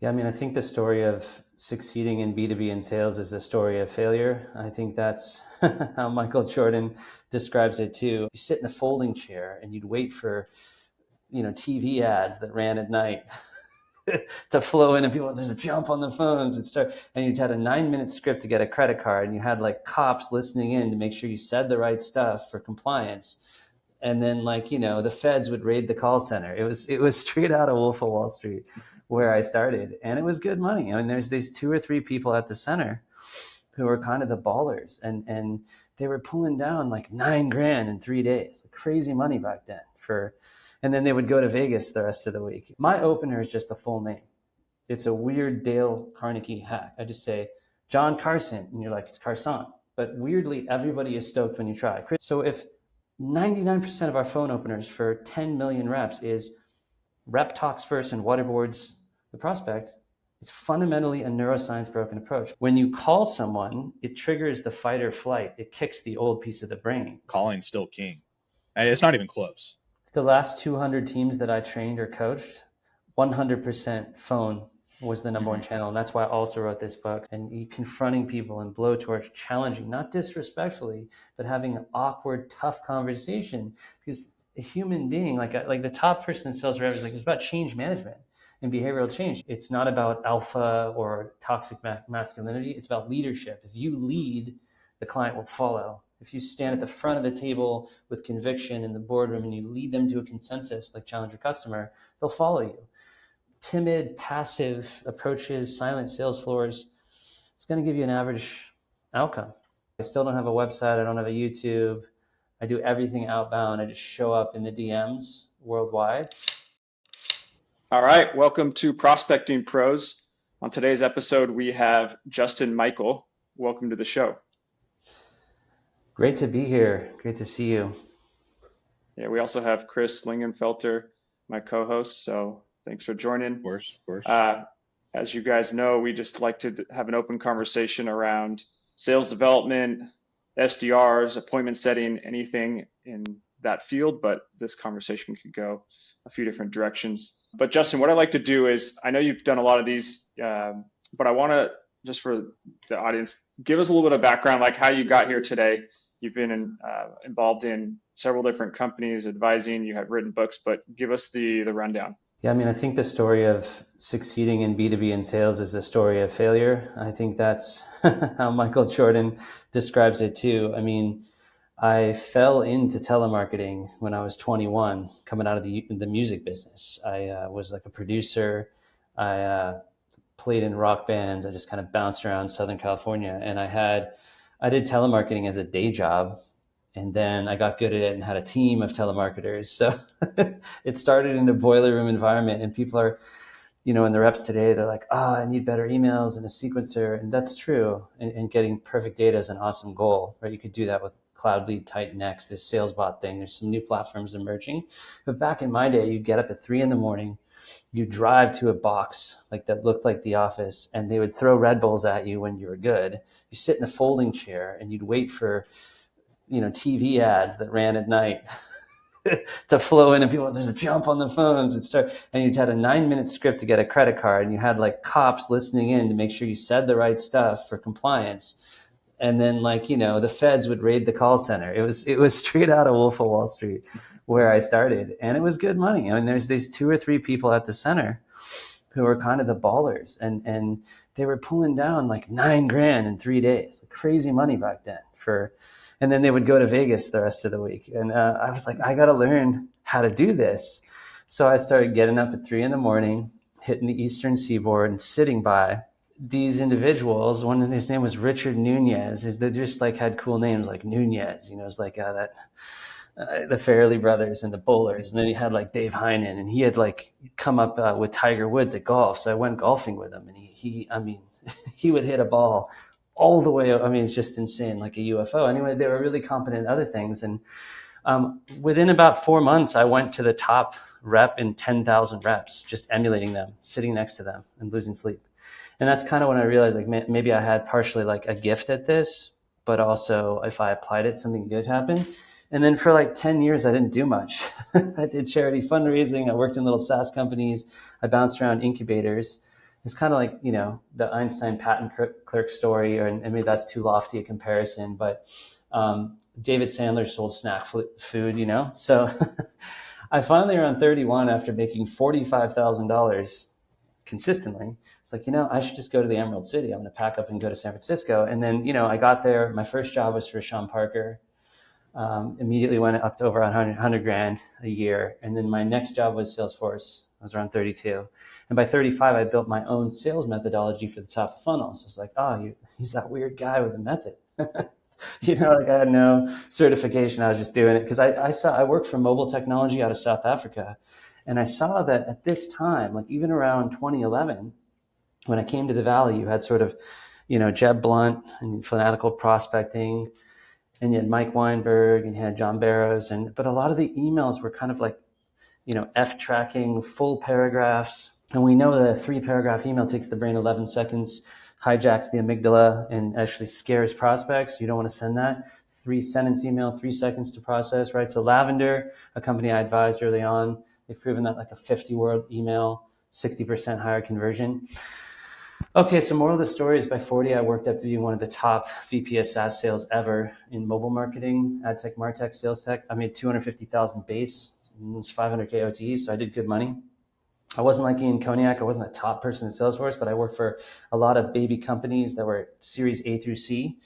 Yeah, I mean, I think the story of succeeding in B2B and sales is a story of failure. I think that's how Michael Jordan describes it too. You sit in a folding chair and you'd wait for, TV ads that ran at night to flow in, and people would just jump on the phones and start. And you had a 9-minute script to get a credit card, and you had like cops listening in to make sure you said the right stuff for compliance. And then, the feds would raid the call center. It was straight out of Wolf of Wall Street where I started, and it was good money. I mean, there's these 2 or 3 people at the center who are kind of the ballers, and they were pulling down like $9,000 in 3 days, like crazy money back then and then they would go to Vegas the rest of the week. My opener is just a full name. It's a weird Dale Carnegie hack. I just say John Carson, and you're like, it's Carson. But weirdly, everybody is stoked when you try. So if 99% of our phone openers for 10 million reps is rep talks first and waterboards the prospect, it's fundamentally a neuroscience broken approach. When you call someone, it triggers the fight or flight. It kicks the old piece of the brain. Calling's still king. And it's not even close. The last 200 teams that I trained or coached, 100% phone was the number one channel. And that's why I also wrote this book. And you confronting people and blowtorch, challenging, not disrespectfully, but having an awkward, tough conversation. Because a human being, like the top person in sales reps, it's about change management and behavioral change. It's not about alpha or toxic masculinity. It's about leadership. If you lead, the client will follow. If you stand at the front of the table with conviction in the boardroom and you lead them to a consensus, like challenge your customer, they'll follow you. Timid, passive approaches, silent sales floors, it's going to give you an average outcome. I still don't have a website. I don't have a YouTube. I do everything outbound. I just show up in the DMs worldwide. All right, welcome to Prospecting Pros. On today's episode, we have Justin Michael. Welcome to the show. Great to be here. Great to see you. Yeah, we also have Chris Lingenfelter, my co-host. So thanks for joining. Of course. As you guys know, we just like to have an open conversation around sales development, SDRs, appointment setting, anything in that field. But this conversation could go a few different directions. But Justin, what I like to do is, I know you've done a lot of these, but I want to, just for the audience, give us a little bit of background, like how you got here today. You've been involved in several different companies, advising, you have written books, but give us the rundown. Yeah, I mean, I think the story of succeeding in B2B and sales is a story of failure. I think that's how Michael Jordan describes it too. I mean, I fell into telemarketing when I was 21, coming out of the music business. I was like a producer. I played in rock bands. I just kind of bounced around Southern California, and I did telemarketing as a day job, and then I got good at it and had a team of telemarketers. So it started in a boiler room environment, and people are, in the reps today, they're like, I need better emails and a sequencer. And that's true. And getting perfect data is an awesome goal, right? You could do that with Cloud Lead, Titan-X, this SalesBot thing. There's some new platforms emerging. But back in my day, you'd get up at 3 a.m, you drive to a box like that looked like the office, and they would throw Red Bulls at you when you were good. You sit in a folding chair and you'd wait for, TV ads that ran at night to flow in, and people would just jump on the phones and start. And you had a 9-minute script to get a credit card, and you had like cops listening in to make sure you said the right stuff for compliance. And then, the feds would raid the call center. It was straight out of Wolf of Wall Street where I started, and it was good money. I mean, there's these 2 or 3 people at the center who are kind of the ballers, and they were pulling down like $9,000 in 3 days, like crazy money back then. And then they would go to Vegas the rest of the week. And I was like, I got to learn how to do this. So I started getting up at 3 a.m, hitting the Eastern Seaboard and sitting by these individuals. One of his name was Richard Nunez. They just like had cool names like Nunez, it's like the Farrelly brothers and the Bowlers. And then he had like Dave Heinen, and he had like come up with Tiger Woods at golf. So I went golfing with him, and he would hit a ball all the way. I mean, it's just insane, like a UFO. Anyway, they were really competent in other things. And within about 4 months, I went to the top rep in 10,000 reps, just emulating them, sitting next to them and losing sleep. And that's kind of when I realized like maybe I had partially like a gift at this, but also if I applied it, something good happened. And then for like 10 years, I didn't do much. I did charity fundraising. I worked in little SaaS companies. I bounced around incubators. It's kind of like, the Einstein patent clerk story, and maybe that's too lofty a comparison, but David Sandler sold snack food. So I finally, around 31, after making $45,000 consistently, it's like, I should just go to the Emerald City. I'm going to pack up and go to San Francisco. And then, I got there. My first job was for Sean Parker. Immediately went up to over 100 grand a year. And then my next job was Salesforce. I was around 32. And by 35, I built my own sales methodology for the top of funnel. So it's like, he's that weird guy with a method. Like I had no certification. I was just doing it because I worked for mobile technology out of South Africa. And I saw that at this time, like even around 2011, when I came to the Valley, you had sort of, Jeb Blunt and fanatical prospecting, and you had Mike Weinberg and you had John Barrows. But a lot of the emails were kind of like, F tracking, full paragraphs. And we know that a 3-paragraph email takes the brain 11 seconds, hijacks the amygdala, and actually scares prospects. You don't want to send that. 3-sentence email, 3 seconds to process, right? So Lavender, a company I advised early on, they've proven that like a 50-word email, 60% higher conversion. Okay, so moral of the story is by 40, I worked up to being one of the top VP of SaaS sales ever in mobile marketing, ad tech, martech, sales tech. I made 250,000 base, and it was 500K OTE, so I did good money. I wasn't like 𝐬𝐮𝐞. I wasn't a top person in Salesforce, but I worked for a lot of baby companies that were Series A through C.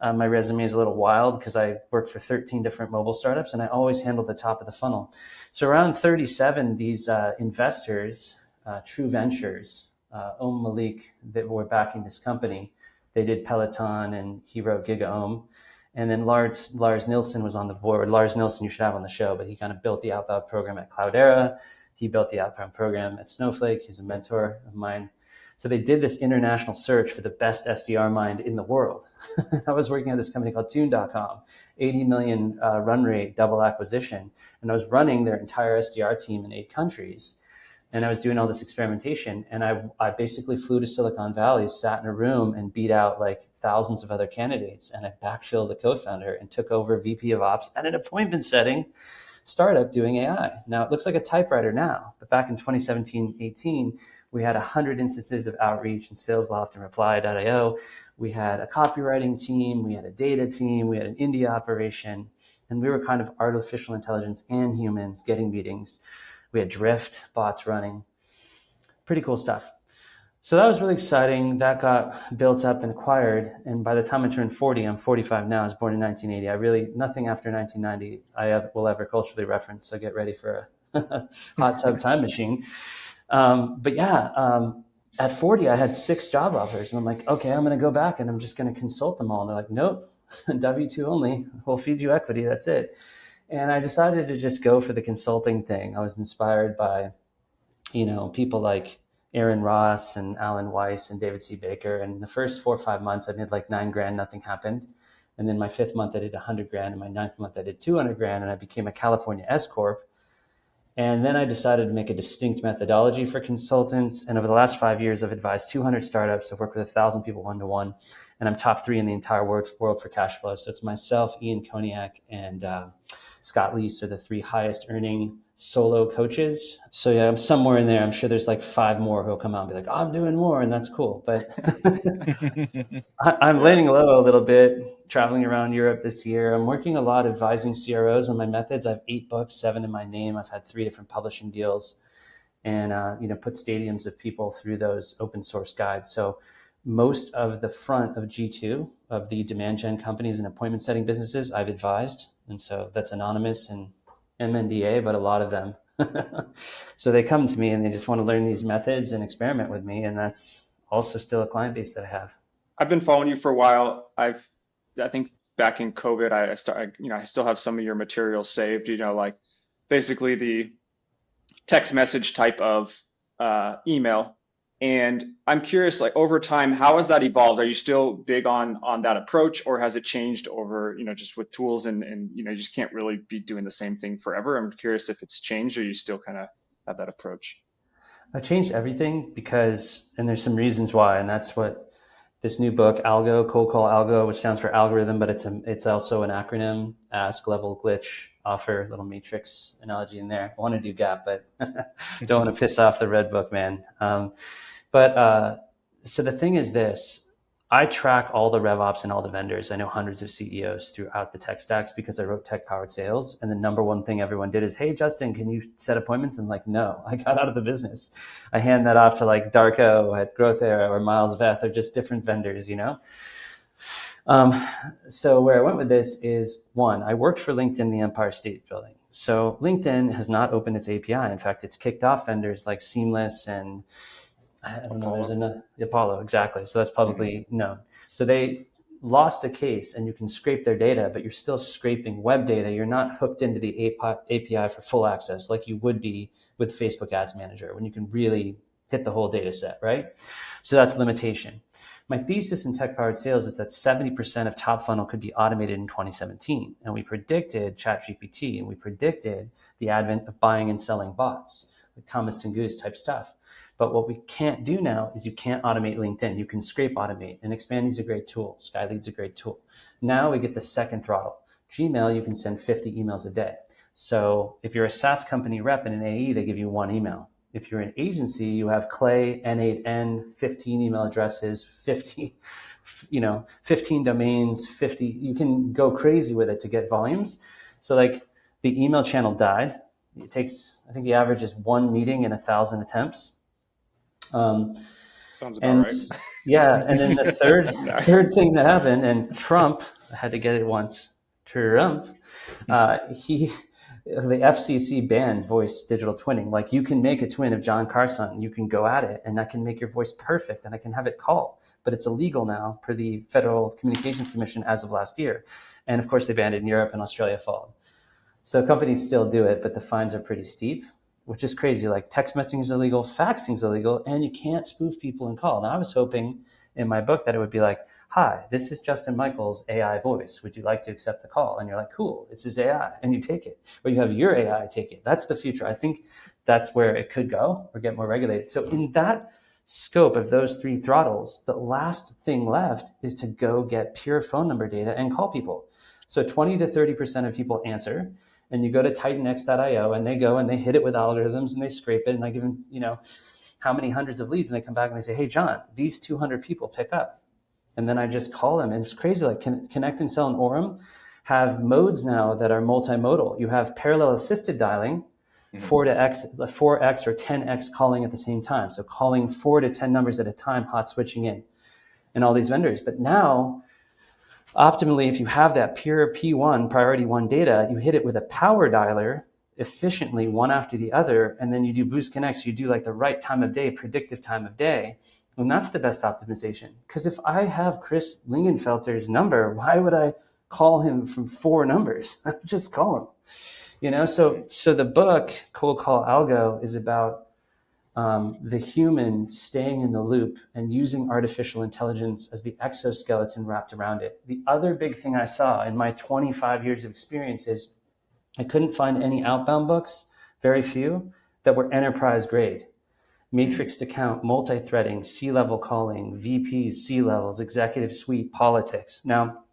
My resume is a little wild because I worked for 13 different mobile startups, and I always handled the top of the funnel. So around 37, these investors, True Ventures, Malik, that were backing this company, they did Peloton and he wrote 𝐬𝐮𝐫𝐞. And then Lars Nilsson was on the board. Lars Nilsson, you should have on the show, but he kind of built the outbound program at Cloudera. He built the outbound program at Snowflake. He's a mentor of mine. So they did this international search for the best SDR mind in the world. I was working at this company called Tune.com, 80 million run rate, double acquisition. And I was running their entire SDR team in 8 countries. And I was doing all this experimentation. And I basically flew to Silicon Valley, sat in a room and beat out like thousands of other candidates. And I backfilled the co-founder and took over VP of Ops at an appointment setting startup doing AI. Now it looks like a typewriter now, but back in 2017-18, we had 100 instances of outreach in SalesLoft and Reply.io. We had a copywriting team, we had a data team, we had an India operation, and we were kind of artificial intelligence and humans getting meetings. We had Drift bots running. Pretty cool stuff. So that was really exciting. That got built up and acquired. And by the time I turned 40, I'm 45 now. I was born in 1980. Nothing after 1990 will ever culturally reference. So get ready for a hot tub time machine. At 40, I had 6 job offers. And I'm like, okay, I'm going to go back and I'm just going to consult them all. And they're like, nope, W-2 only. We'll feed you equity. That's it. And I decided to just go for the consulting thing. I was inspired by, people like Aaron Ross and Alan Weiss and David C. Baker. And the first 4 or 5 months, I made like $9 grand, nothing happened. And then my 5th month, I did 100 grand. And my 9th month, I did 200 grand. And I became a California S Corp. And then I decided to make a distinct methodology for consultants. And over the last 5 years, I've advised 200 startups. I've worked with 1,000 people one-to-one. And I'm top 3 in the entire world for cash flow. So it's myself, Ian Koniak, and Scott Leese are the 3 highest earning solo coaches. So yeah, I'm somewhere in there. I'm sure there's like 5 more who'll come out and be like, oh, I'm doing more. And that's cool. But I'm laying low a little bit, traveling around Europe this year. I'm working a lot advising CROs on my methods. I have 8 books, 7 in my name. I've had 3 different publishing deals and, put stadiums of people through those open source guides. So most of the front of G2 of the demand gen companies and appointment setting businesses I've advised. And so that's anonymous and MNDA, but a lot of them. So they come to me and they just want to learn these methods and experiment with me. And that's also still a client base that I have. I've been following you for a while. I think back in COVID, I still have some of your materials saved, like basically the text message type of email. And I'm curious, like over time, how has that evolved? Are you still big on that approach, or has it changed over, just with tools and you just can't really be doing the same thing forever? I'm curious if it's changed or you still kind of have that approach. I changed everything and there's some reasons why, and that's what this new book, Algo, Cold Call Algo, which stands for algorithm, but it's also an acronym, ask, level, glitch, offer, little matrix analogy in there. I want to do gap, but don't want to piss off the red book, man. But so the thing is this, I track all the RevOps and all the vendors. I know hundreds of CEOs throughout the tech stacks because I wrote Tech Powered Sales. And the number one thing everyone did is, hey, Justin, can you set appointments? And like, no, I got out of the business. I hand that off to like Darko at Growth Era or Miles Veth or just different vendors, you know? So where I went with this is, one, I worked for LinkedIn, the Empire State Building. So LinkedIn has not opened its API. In fact, it's kicked off vendors like Seamless and I don't know, there's another, Apollo, exactly. So that's publicly known. So they lost a case and you can scrape their data, but you're still scraping web data. You're not hooked into the API for full access like you would be with Facebook Ads Manager when you can really hit the whole data set, right? So that's limitation. My thesis in Tech Powered Sales is that 70% of top funnel could be automated in 2017. And we predicted ChatGPT and we predicted the advent of buying and selling bots, like Thomas and Goose type stuff. But what we can't do now is you can't automate LinkedIn. You can scrape automate, and Expandy's a great tool. SkyLead's a great tool. Now we get the second throttle. Gmail, you can send 50 emails a day. So if you're a SaaS company rep in an AE, they give you one email. If you're an agency, you have Clay, N8N, 15 email addresses, 15 domains, 50. You can go crazy with it to get volumes. So like the email channel died. It takes, I think the average is one meeting in 1,000 attempts. Sounds about right. Yeah, and then the third thing that happened, and Trump, I had to get it once, Trump, the FCC banned voice digital twinning. Like you can make a twin of John Carson, you can go at it, and I can make your voice perfect, and I can have it call. But it's illegal now per the Federal Communications Commission as of last year. And of course, they banned it in Europe, and Australia followed. So companies still do it, but the fines are pretty steep, which is crazy. Like text messaging is illegal, faxing is illegal, and you can't spoof people and call. Now, I was hoping in my book that it would be like, hi, this is Justin Michael's AI voice. Would you like to accept the call? And you're like, cool, it's his AI. And you take it. Or you have your AI take it. That's the future. I think that's where it could go or get more regulated. So in that scope of those three throttles, the last thing left is to go get pure phone number data and call people. So 20 to 30% of people answer. And you go to titanx.io and they go and they hit it with algorithms and they scrape it. And I give them, how many hundreds of leads. And they come back and they say, hey, John, these 200 people pick up. And then I just call them. And it's crazy. Like Connect and Sell and Orem have modes now that are multimodal. You have parallel assisted dialing, 4x or 10x calling at the same time. So calling 4 to 10 numbers at a time, hot switching in, and all these vendors. But now, optimally, if you have that pure P1, priority one data, you hit it with a power dialer efficiently, one after the other, and then you do boost connects. You do like the right time of day, predictive time of day. And that's the best optimization. Because if I have Chris Lingenfelter's number, why would I call him from 4 numbers? Just call him. So the book, Cold Call Algo, is about the human staying in the loop and using artificial intelligence as the exoskeleton wrapped around it. The other big thing I saw in my 25 years of experience is I couldn't find any outbound books, very few, that were enterprise grade. Matrixed account, multi-threading, C-level calling, VPs, C-levels, executive suite, politics. Now,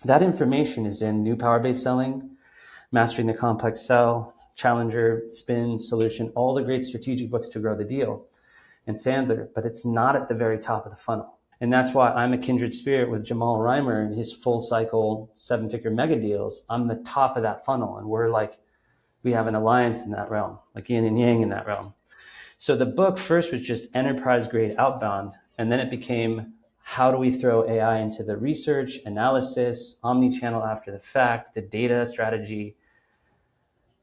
that information is in New Power-Based Selling, Mastering the Complex Sell, Challenger, Spin, Solution, all the great strategic books to grow the deal, and Sandler, but it's not at the very top of the funnel. And that's why I'm a kindred spirit with Jamal Reimer and his full cycle 7-figure mega deals. I'm the top of that funnel, and we have an alliance in that realm, like yin and yang in that realm. So the book first was just enterprise grade outbound, and then it became how do we throw AI into the research, analysis, omni-channel after the fact, the data strategy.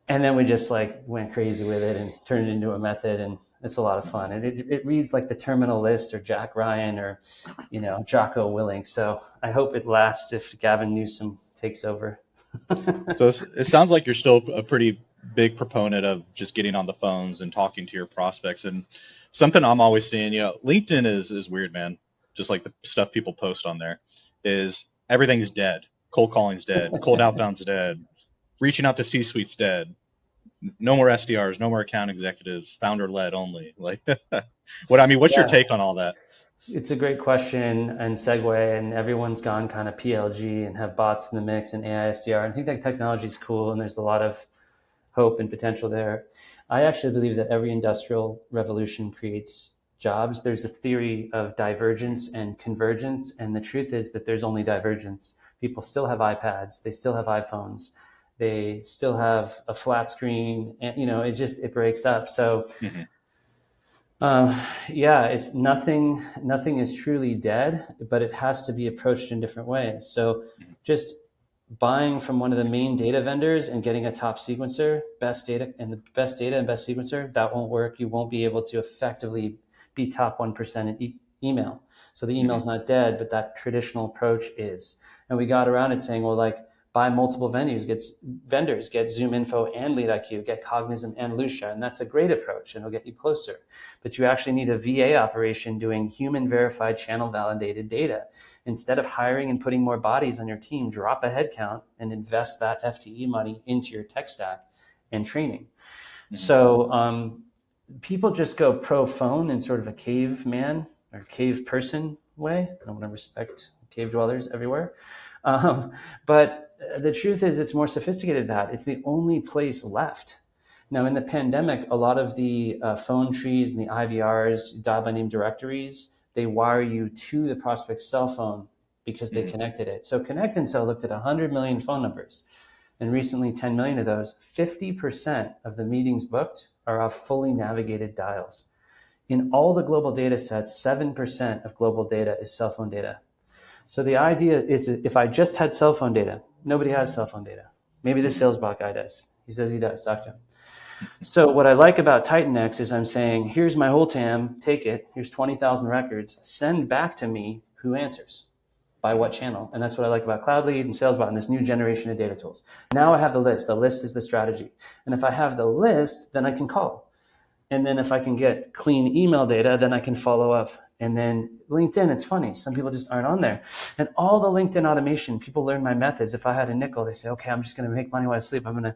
And then we just went crazy with it and turned it into a method, and it's a lot of fun. And it reads like the Terminal List or Jack Ryan or, Jocko Willink. So I hope it lasts if Gavin Newsom takes over. So it sounds like you're still a pretty big proponent of just getting on the phones and talking to your prospects. And something I'm always seeing, LinkedIn is weird, man. Just like the stuff people post on there is everything's dead. Cold calling's dead. Cold outbound's dead. Reaching out to C-suite's dead. No more SDRs, no more account executives, founder-led only. What's your take on all that? It's a great question and segue, and everyone's gone kind of PLG and have bots in the mix and AI SDR. I think that technology is cool, and there's a lot of hope and potential there. I actually believe that every industrial revolution creates jobs, there's a theory of divergence and convergence. And the truth is that there's only divergence. People still have iPads. They still have iPhones. They still have a flat screen. And, it breaks up. So, it's nothing is truly dead, but it has to be approached in different ways. So just buying from one of the main data vendors and getting a top sequencer, best data and best sequencer, that won't work. You won't be able to effectively be top 1% in email. So the email's not dead, but that traditional approach is. And we got around it saying, well, like, buy multiple vendors, get ZoomInfo and LeadIQ, get Cognism and Lucia, and that's a great approach, and it'll get you closer. But you actually need a VA operation doing human verified channel validated data. Instead of hiring and putting more bodies on your team, drop a headcount and invest that FTE money into your tech stack and training. So people just go pro phone in sort of a caveman or cave person way. I want to respect cave dwellers everywhere. But the truth is it's more sophisticated than that. It's the only place left. Now, in the pandemic, a lot of the phone trees and the IVRs, dial by name directories, they wire you to the prospect's cell phone because they connected it. So Connect and Sell looked at 100 million phone numbers, and recently 10 million of those, 50% of the meetings booked are off fully navigated dials. In all the global data sets, 7% of global data is cell phone data. So the idea is, if I just had cell phone data, nobody has cell phone data. Maybe the SDR guy does. He says he does. Talk to him. So what I like about LUD&x is I'm saying, here's my whole TAM, take it. Here's 20,000 records. Send back to me who answers by what channel. And that's what I like about Cloud Lead and SalesBot and this new generation of data tools. Now I have the list. The list is the strategy. And if I have the list, then I can call. And then if I can get clean email data, then I can follow up. And then LinkedIn, it's funny. Some people just aren't on there. And all the LinkedIn automation, people learn my methods. If I had a nickel, they say, okay, I'm just going to make money while I sleep. I'm going to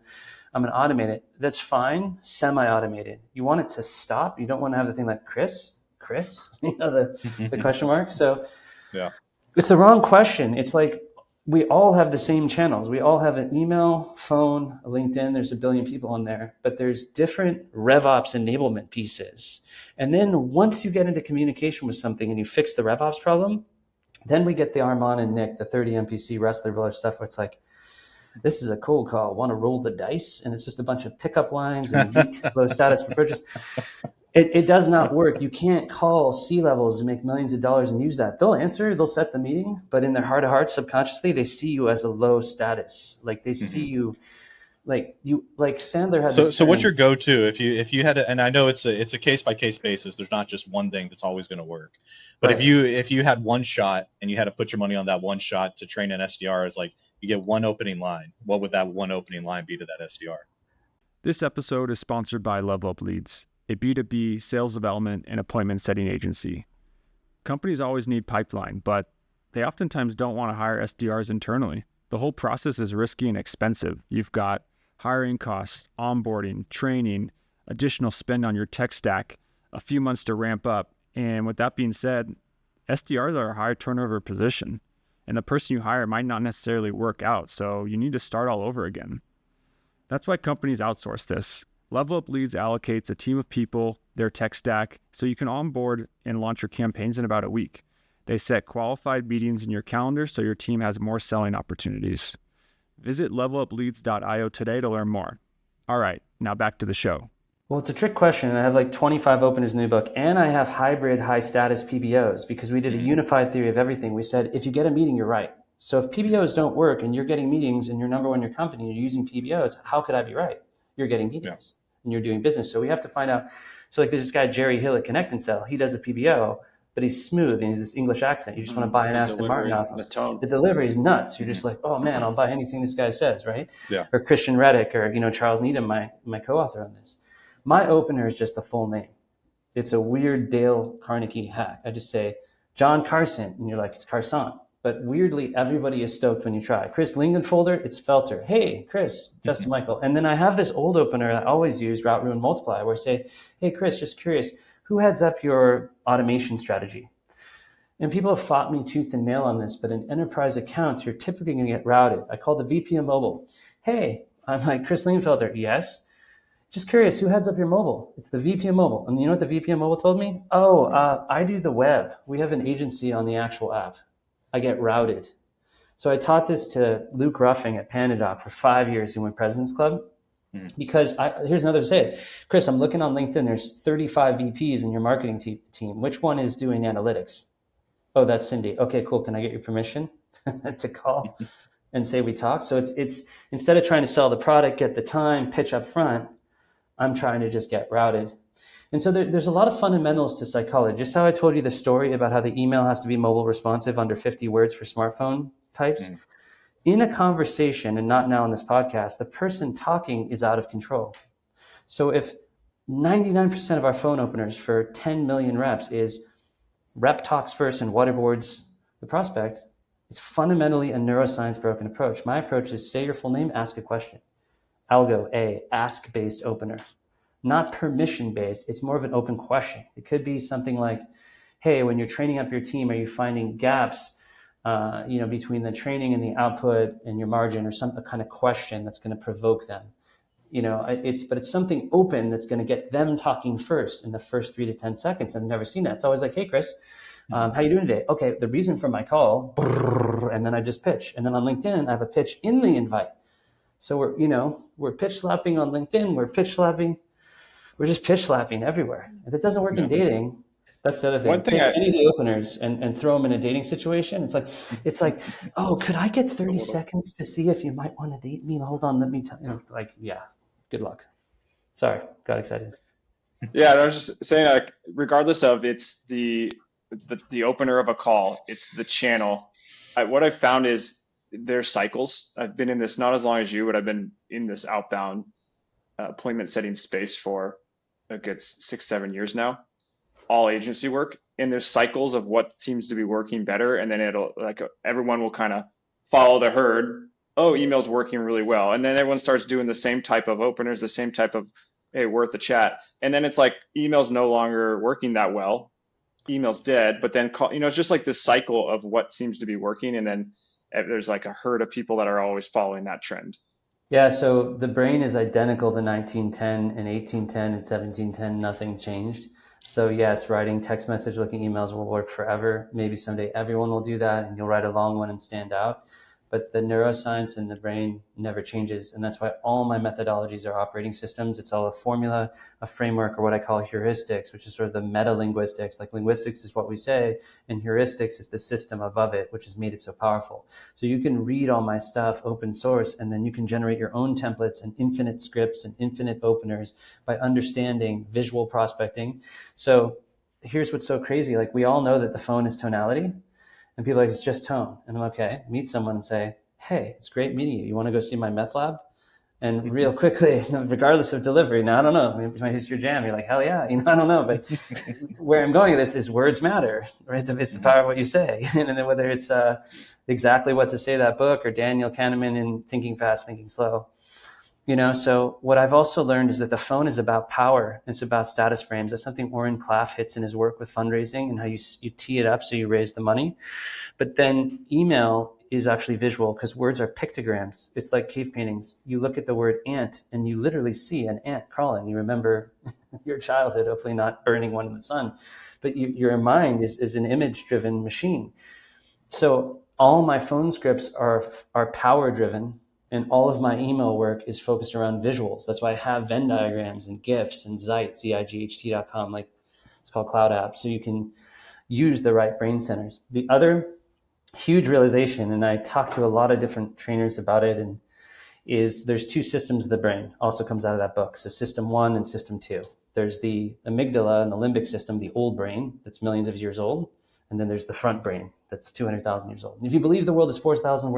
automate it. That's fine. Semi-automated. You want it to stop. You don't want to have the thing like Chris, the question mark. So yeah, it's the wrong question. It's like, we all have the same channels. We all have an email, phone, a LinkedIn. There's a billion people on there, but there's different RevOps enablement pieces. And then once you get into communication with something and you fix the RevOps problem, then we get the Armand and Nick, the 30 MPC wrestler builder stuff where it's like, this is a cold call. Want to roll the dice? And it's just a bunch of pickup lines and weak, low status for purchase. It does not work. You can't call C-levels and make millions of dollars and use that. They'll answer, they'll set the meeting, but in their heart of hearts, subconsciously, they see you as a low status. Like they see you, like Sandler had. So what's your go-to if you had to, and I know it's a case by case basis. There's not just one thing that's always going to work. But right. if you had one shot and you had to put your money on that one shot to train an SDR, as like you get one opening line, what would that one opening line be to that SDR? This episode is sponsored by Level Up Leads, a B2B sales development and appointment setting agency. Companies always need pipeline, but they oftentimes don't want to hire SDRs internally. The whole process is risky and expensive. You've got hiring costs, onboarding, training, additional spend on your tech stack, a few months to ramp up. And with that being said, SDRs are a high turnover position, and the person you hire might not necessarily work out, so you need to start all over again. That's why companies outsource this. Level Up Leads allocates a team of people, their tech stack, so you can onboard and launch your campaigns in about a week. They set qualified meetings in your calendar so your team has more selling opportunities. Visit levelupleads.io today to learn more. All right, now back to the show. Well, it's a trick question. I have like 25 openers in the new book, and I have hybrid high status PBOs because we did a unified theory of everything. We said, if you get a meeting, you're right. So if PBOs don't work and you're getting meetings and you're number one in your company and you're using PBOs, how could I be right? You're getting meetings and you're doing business. So we have to find out. So like there's this guy, Jerry Hill at Connect and Sell. He does a PBO, but he's smooth and he's this English accent. You just want to buy an Aston Martin off him. The delivery is nuts. You're just like, oh man, I'll buy anything this guy says, right? Yeah. Or Christian Reddick or Charles Needham, my co-author on this. My opener is just the full name. It's a weird Dale Carnegie hack. I just say John Carson, and you're like, it's Carson. But weirdly, everybody is stoked when you try. Chris Lingenfolder, it's Felter. Hey, Chris, Justin Michael. And then I have this old opener I always use, Route Ruin Multiply, where I say, hey, Chris, just curious, who heads up your automation strategy? And people have fought me tooth and nail on this, but in enterprise accounts, you're typically going to get routed. I call the VP of mobile. Hey, I'm like, Chris Lingenfelder. Yes. Just curious, who heads up your mobile? It's the VP of mobile. And you know what the VP of mobile told me? Oh, I do the web. We have an agency on the actual app. I get routed. So I taught this to Luke Ruffing at PandaDoc for 5 years. He went President's Club. Because here's another to say it. Chris, I'm looking on LinkedIn. There's 35 VPs in your marketing team. Which one is doing analytics? Oh, that's Cindy. Okay, cool. Can I get your permission to call and say we talk? So it's instead of trying to sell the product, get the time, pitch up front, I'm trying to just get routed. And so there's a lot of fundamentals to psychology. Just how I told you the story about how the email has to be mobile responsive under 50 words for smartphone types. In a conversation, and not now in this podcast, the person talking is out of control. So if 99% of our phone openers for 10 million reps is rep talks first and waterboards the prospect, it's fundamentally a neuroscience broken approach. My approach is say your full name, ask a question. Algo A, ask-based opener, not permission-based. It's more of an open question. It could be something like, hey, when you're training up your team, are you finding gaps between the training and the output and your margin, or some kind of question that's going to provoke them? But it's something open that's going to get them talking first in the first 3 to 10 seconds. I've never seen that. It's always like, hey, Chris, how you doing today? Okay, the reason for my call, and then I just pitch. And then on LinkedIn, I have a pitch in the invite. So we're pitch slapping on LinkedIn. We're just pitch slapping everywhere. If it doesn't work in dating, that's the other thing. Take any of the openers and throw them in a dating situation. It's like, oh, could I get 30 seconds to see if you might want to date me? Hold on, let me tell you. Yeah, good luck. Sorry, got excited. Yeah, I was just saying, like, regardless of it's the opener of a call, it's the channel. What I've found is there's cycles. I've been in this not as long as you, but I've been in this outbound appointment setting space for a good 6-7 years now, all agency work. And there's cycles of what seems to be working better. And then everyone will kind of follow the herd. Oh, email's working really well. And then everyone starts doing the same type of openers, the same type of, hey, worth the chat. And then it's like email's no longer working that well. Email's dead. But then it's just like this cycle of what seems to be working. And then there's like a herd of people that are always following that trend. Yeah, so the brain is identical to 1910 and 1810 and 1710. Nothing changed. So yes, writing text message looking emails will work forever. Maybe someday everyone will do that and you'll write a long one and stand out. But the neuroscience in the brain never changes. And that's why all my methodologies are operating systems. It's all a formula, a framework, or what I call heuristics, which is sort of the meta-linguistics. Like linguistics is what we say, and heuristics is the system above it, which has made it so powerful. So you can read all my stuff open source, and then you can generate your own templates and infinite scripts and infinite openers by understanding visual prospecting. So here's what's so crazy. Like, we all know that the phone is tonality. And people are like, it's just tone. And I'm okay. Meet someone and say, hey, it's great meeting you. You want to go see my meth lab? And real quickly, regardless of delivery, now I don't know. It's your jam. You're like, hell yeah. I don't know. But where I'm going with this is words matter, right? It's the power of what you say. And then whether it's exactly what to say, that book, or Daniel Kahneman in Thinking Fast, Thinking Slow. So what I've also learned is that the phone is about power. It's about status frames. That's something Oren Klaff hits in his work with fundraising and how you tee it up so you raise the money. But then email is actually visual because words are pictograms. It's like cave paintings. You look at the word ant and you literally see an ant crawling. You remember your childhood, hopefully not burning one in the sun. But your mind is an image-driven machine. So all my phone scripts are power-driven. And all of my email work is focused around visuals. That's why I have Venn diagrams and GIFs and Zyte, 𝐬𝐮𝐻T.com, like it's called Cloud Apps. So you can use the right brain centers. The other huge realization, and I talked to a lot of different trainers about it, and is there's two systems of the brain, also comes out of that book. So system 1 and system 2. There's the amygdala and the limbic system, the old brain that's millions of years old. And then there's the front brain that's 200,000 years old. And if you believe the world is 4,000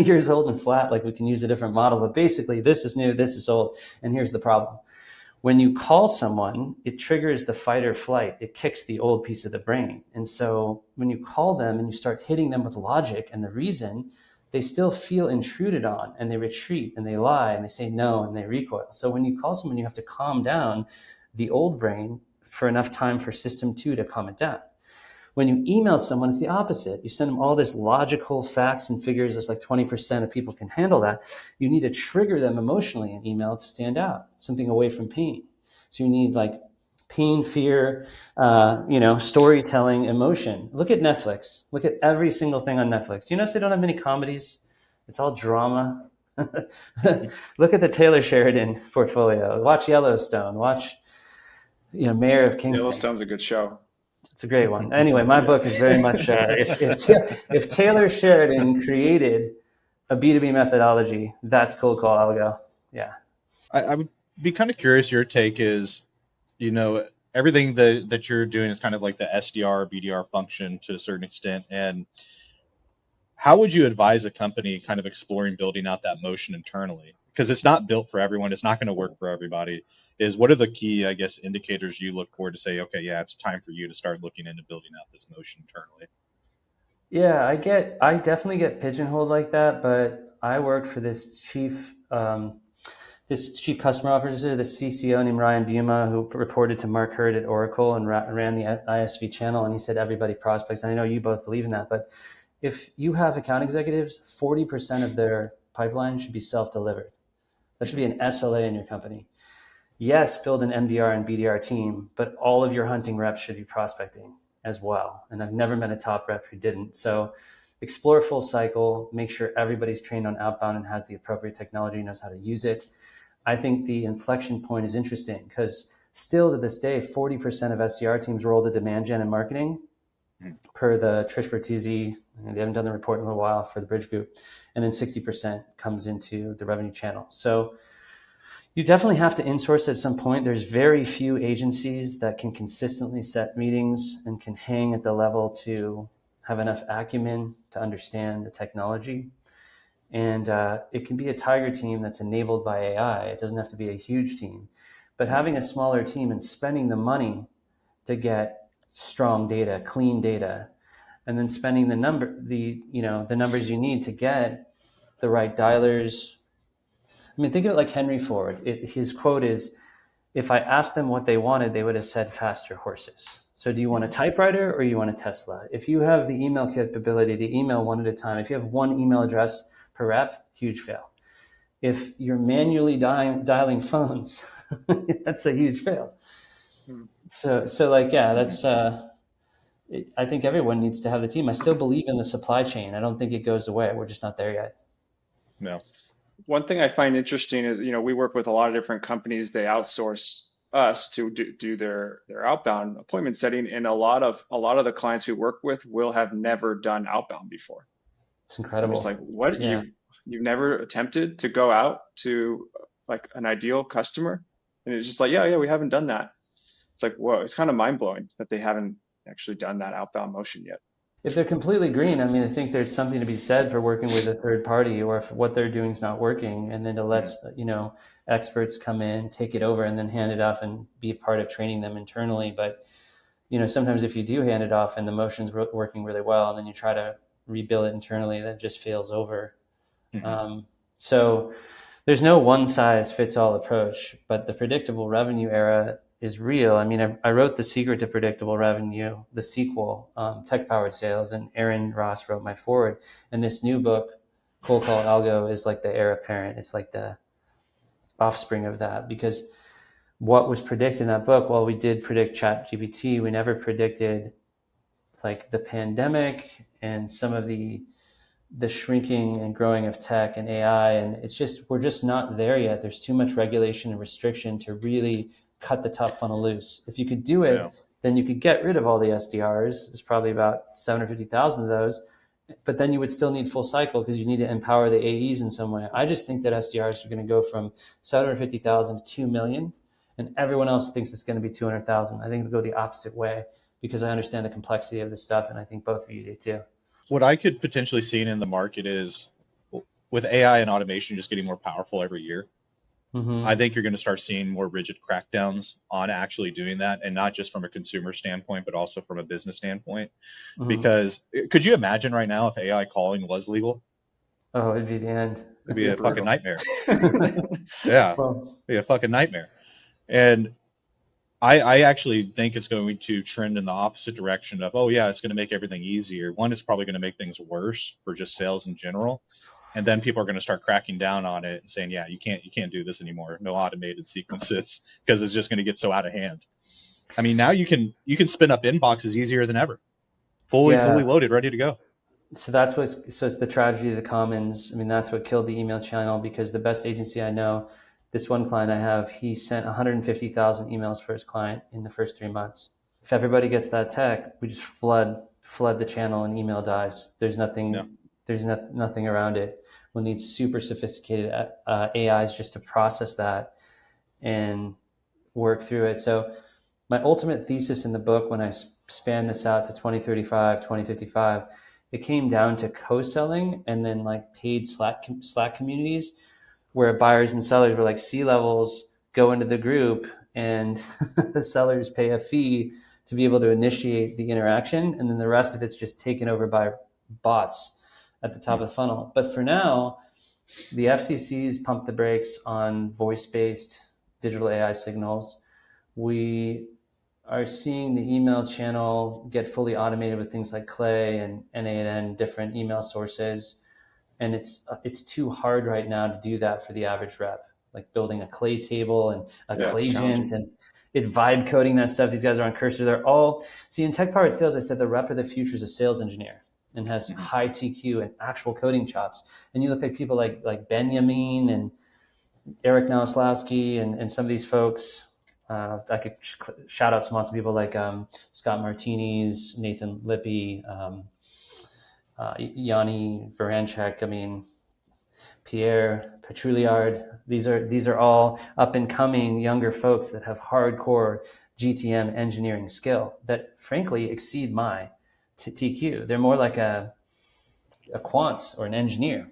years old and flat, like we can use a different model, but basically this is new, this is old. And here's the problem. When you call someone, it triggers the fight or flight. It kicks the old piece of the brain. And so when you call them and you start hitting them with logic and the reason, they still feel intruded on and they retreat and they lie and they say no and they recoil. So when you call someone, you have to calm down the old brain for enough time for system 2 to calm it down. When you email someone, it's the opposite. You send them all this logical facts and figures. It's like 20% of people can handle that. You need to trigger them emotionally in email to stand out, something away from pain. So you need like pain, fear, storytelling, emotion. Look at Netflix. Look at every single thing on Netflix. Do you notice they don't have many comedies? It's all drama. Look at the Taylor Sheridan portfolio. Watch Yellowstone. Watch, Mayor of Kingston. Yellowstone's a good show. It's a great one. Anyway, my book is very much if Taylor Sheridan created a B2B methodology, that's cold call algo. Yeah. I would be kind of curious. Your take is, everything that you're doing is kind of like the SDR, BDR function to a certain extent. And how would you advise a company kind of exploring building out that motion internally? Because it's not built for everyone. It's not going to work for everybody. What are the key, I guess, indicators you look for to say, okay, yeah, it's time for you to start looking into building out this motion internally? Yeah, I definitely get pigeonholed like that, but I worked for this chief customer officer, the CCO named Ryan Buma, who reported to Mark Hurd at Oracle and ran the ISV channel. And he said, everybody prospects. And I know you both believe in that, but if you have account executives, 40% of their pipeline should be self-delivered. That should be an SLA in your company. Yes, build an MDR and BDR team, but all of your hunting reps should be prospecting as well. And I've never met a top rep who didn't. So explore full cycle, make sure everybody's trained on outbound and has the appropriate technology, knows how to use it. I think the inflection point is interesting because still to this day, 40% of SDR teams roll to demand gen and marketing per the Trish Bertuzzi. They haven't done the report in a little while for the Bridge Group. And then 60% comes into the revenue channel. So you definitely have to insource at some point. There's very few agencies that can consistently set meetings and can hang at the level to have enough acumen to understand the technology. And it can be a tiger team that's enabled by AI. It doesn't have to be a huge team. But having a smaller team and spending the money to get strong data, clean data, and then spending the numbers you need to get the right dialers. I mean, think of it like Henry Ford. His quote is, if I asked them what they wanted, they would have said faster horses. So do you want a typewriter or you want a Tesla? If you have the email capability to email one at a time, if you have one email address per rep, huge fail. If you're manually dialing phones, that's a huge fail. So that's, I think everyone needs to have the team. I still believe in the supply chain. I don't think it goes away. We're just not there yet. No. One thing I find interesting is, we work with a lot of different companies. They outsource us to do their outbound appointment setting, and a lot of the clients we work with will have never done outbound before. It's incredible. It's like, what? Yeah. You've never attempted to go out to like an ideal customer? And it's just like, yeah, we haven't done that. It's like, whoa, it's kind of mind blowing that they haven't actually done that outbound motion yet. If they're completely green, I mean, I think there's something to be said for working with a third party, or if what they're doing is not working, and then to let experts come in, take it over, and then hand it off and be a part of training them internally. But sometimes if you do hand it off and the motion's working really well, and then you try to rebuild it internally, that just fails over. So there's no one size fits all approach, but the predictable revenue era is real. I mean, I wrote The Secret to Predictable Revenue, the sequel, Tech Powered Sales, and Aaron Ross wrote my forward. And this new book, Cold Call Algo, is like the heir apparent. It's like the offspring of that, because what was predicted in that book, well, we did predict ChatGPT. We never predicted like the pandemic and some of the shrinking and growing of tech and AI. And we're just not there yet. There's too much regulation and restriction to really cut the top funnel loose. If you could do it, then you could get rid of all the SDRs. There's probably about 750,000 of those, but then you would still need full cycle because you need to empower the AEs in some way. I just think that SDRs are going to go from 750,000 to 2 million, and everyone else thinks it's going to be 200,000. I think it'll go the opposite way because I understand the complexity of this stuff, and I think both of you do too. What I could potentially see in the market is, with AI and automation just getting more powerful every year, I think you're going to start seeing more rigid crackdowns on actually doing that, and not just from a consumer standpoint, but also from a business standpoint. Because could you imagine right now if AI calling was legal? Oh, it'd be the end. It'd be a fucking nightmare. Yeah, it'd be a fucking nightmare. And I actually think it's going to trend in the opposite direction of, oh yeah, it's going to make everything easier. One, is probably going to make things worse for just sales in general. And then people are going to start cracking down on it and saying, yeah, you can't do this anymore. No automated sequences, because it's just going to get so out of hand. I mean, now you can spin up inboxes easier than ever, fully Yeah. loaded, ready to go. So it's the tragedy of the commons. I mean, that's what killed the email channel, because the best agency I know, this one client I have, he sent 150,000 emails for his client in the first 3 months. If everybody gets that tech, we just flood the channel and email dies. Yeah. Nothing around it. We'll need super sophisticated AIs just to process that and work through it. So my ultimate thesis in the book, when I span this out to 2035, 2055, it came down to co-selling and then like paid Slack communities where buyers and sellers were like C-levels go into the group, and the sellers pay a fee to be able to initiate the interaction. And then the rest of it's just taken over by bots at the top of the funnel. But for now, the FCC's pumped the brakes on voice-based digital AI signals. We are seeing the email channel get fully automated with things like Clay and NAN, different email sources. And it's too hard right now to do that for the average rep, like building a Clay table and a Yeah, it's challenging. 𝐾𝐨𝐽 and it vibe coding that stuff. These guys are on Cursor. They're all, see, in tech powered sales, I said the rep of the future is a sales engineer and has high TQ and actual coding chops. And you look at people like Benjamin and Eric Nowoslavsky and some of these folks. I could shout out some awesome people like Scott Martinez, Nathan Lippy, Yanni Varanchek. I mean, Pierre Petrouillard. These are all up and coming younger folks that have hardcore GTM engineering skill that frankly exceed my TQ. They're more like a quant or an engineer.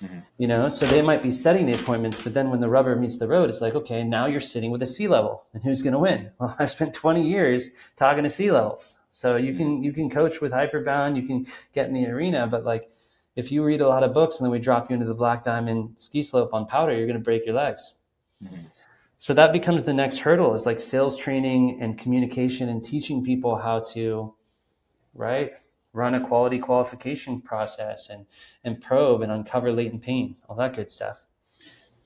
So they might be setting the appointments, but then when the rubber meets the road, it's like, okay, now you're sitting with a C-level, and who's going to win? Well, I've spent 20 years talking to C-levels, so you can coach with Hyperbound, you can get in the arena, but like if you read a lot of books and then we drop you into the black diamond ski slope on powder, you're going to break your legs. So that becomes the next hurdle, is like sales training and communication and teaching people how to, right, run a quality qualification process and probe and uncover latent pain, all that good stuff.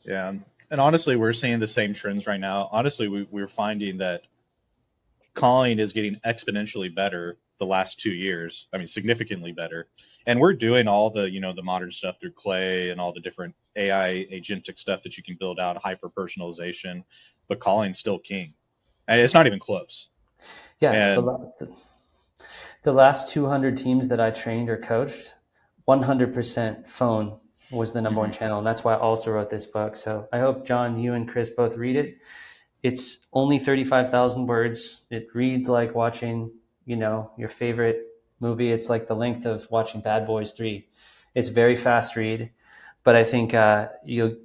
Yeah. And honestly, we're seeing the same trends right now. Honestly, we're finding that calling is getting exponentially better the last 2 years. I mean, significantly better. And we're doing all the, the modern stuff through Clay and all the different AI agentic stuff that you can build out, hyper personalization, but calling's still king. And it's not even close. Yeah. And The last 200 teams that I trained or coached, 100% phone was the number one channel. And that's why I also wrote this book. So I hope, John, you and Chris both read it. It's only 35,000 words. It reads like watching, your favorite movie. It's like the length of watching Bad Boys 3. It's very fast read. But I think I know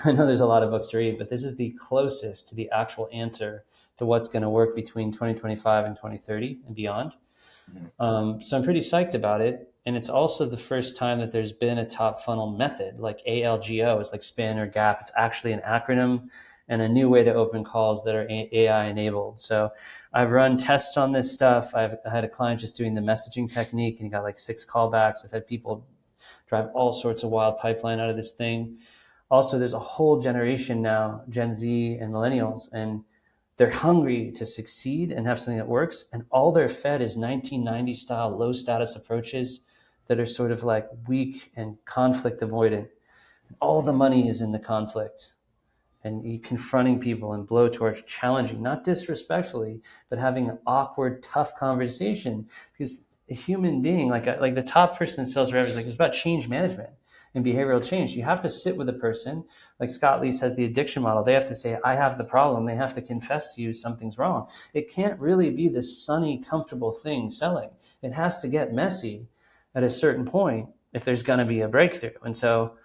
there's a lot of books to read, but this is the closest to the actual answer to what's going to work between 2025 and 2030 and beyond. So I'm pretty psyched about it. And it's also the first time that there's been a top funnel method like ALGO. It's like SPIN or GAP. It's actually an acronym and a new way to open calls that are AI enabled. So I've run tests on this stuff. I had a client just doing the messaging technique and he got like 6 callbacks. I've had people drive all sorts of wild pipeline out of this thing. Also, there's a whole generation now, Gen Z and millennials, and they're hungry to succeed and have something that works. And all they're fed is 1990s style low status approaches that are sort of like weak and conflict avoidant. All the money is in the conflict and you confronting people and blowtorch, challenging, not disrespectfully, but having an awkward, tough conversation. Because a human being, like the top person in sales rep is like, it's about change management and behavioral change. You have to sit with a person, like Scott Leese has the addiction model. They have to say, I have the problem. They have to confess to you something's wrong. It can't really be this sunny, comfortable thing selling. It has to get messy at a certain point if there's going to be a breakthrough. And so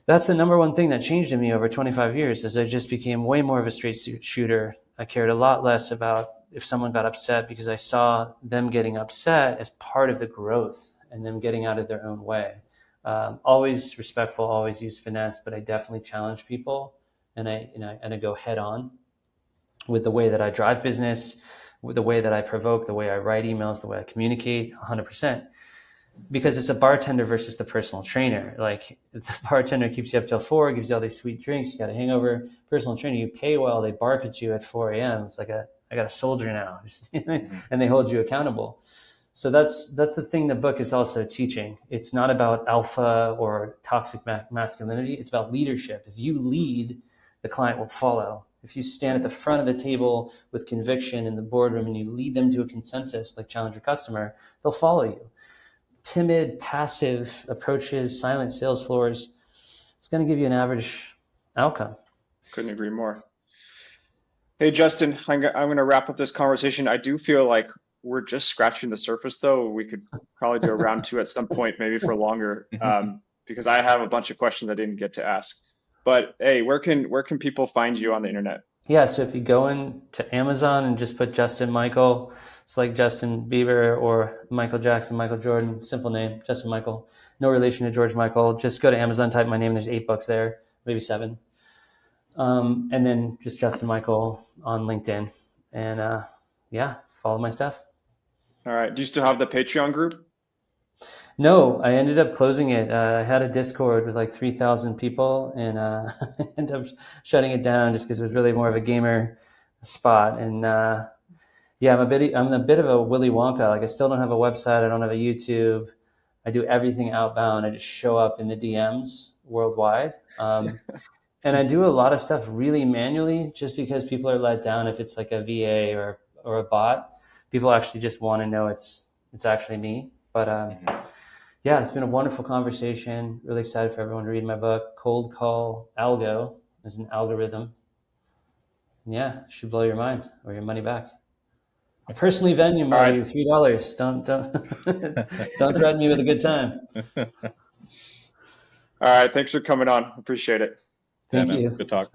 that's the number one thing that changed in me over 25 years is I just became way more of a straight shooter. I cared a lot less about if someone got upset because I saw them getting upset as part of the growth and them getting out of their own way. Always respectful, always use finesse, but I definitely challenge people and I go head on. with the way that I drive business, with the way that I provoke, the way I write emails, the way I communicate, 100%. Because it's a bartender versus the personal trainer. Like the bartender keeps you up till 4, gives you all these sweet drinks, you got a hangover. Personal trainer, you pay well, they bark at you at 4 a.m. It's like I got a soldier now, and they hold you accountable. So that's the thing the book is also teaching. It's not about alpha or toxic masculinity. It's about leadership. If you lead, the client will follow. If you stand at the front of the table with conviction in the boardroom and you lead them to a consensus, like challenge your customer, they'll follow you. Timid, passive approaches, silent sales floors, it's going to give you an average outcome. Couldn't agree more. Hey, Justin, I'm going to wrap up this conversation. I do feel like we're just scratching the surface, though. We could probably do a round 2 at some point, maybe for longer, because I have a bunch of questions I didn't get to ask. But hey, where can people find you on the internet? Yeah, so if you go into Amazon and just put Justin Michael, it's like Justin Bieber or Michael Jackson, Michael Jordan, simple name, Justin Michael. No relation to George Michael. Just go to Amazon, type my name. There's 8 books there, maybe 7. And then just Justin Michael on LinkedIn. And yeah, follow my stuff. All right. Do you still have the Patreon group? No, I ended up closing it. I had a Discord with like 3,000 people, and I ended up shutting it down just because it was really more of a gamer spot. And yeah, I'm a bit of a Willy Wonka. Like I still don't have a website. I don't have a YouTube. I do everything outbound. I just show up in the DMs worldwide. And I do a lot of stuff really manually just because people are let down if it's like a VA or a bot. People actually just want to know it's actually me. But yeah, it's been a wonderful conversation. Really excited for everyone to read my book. Cold Call Algo is an algorithm. And yeah, it should blow your mind or your money back. I personally value you $3. Don't don't threaten me with a good time. All right, thanks for coming on. Appreciate it. Thank you. Good talk.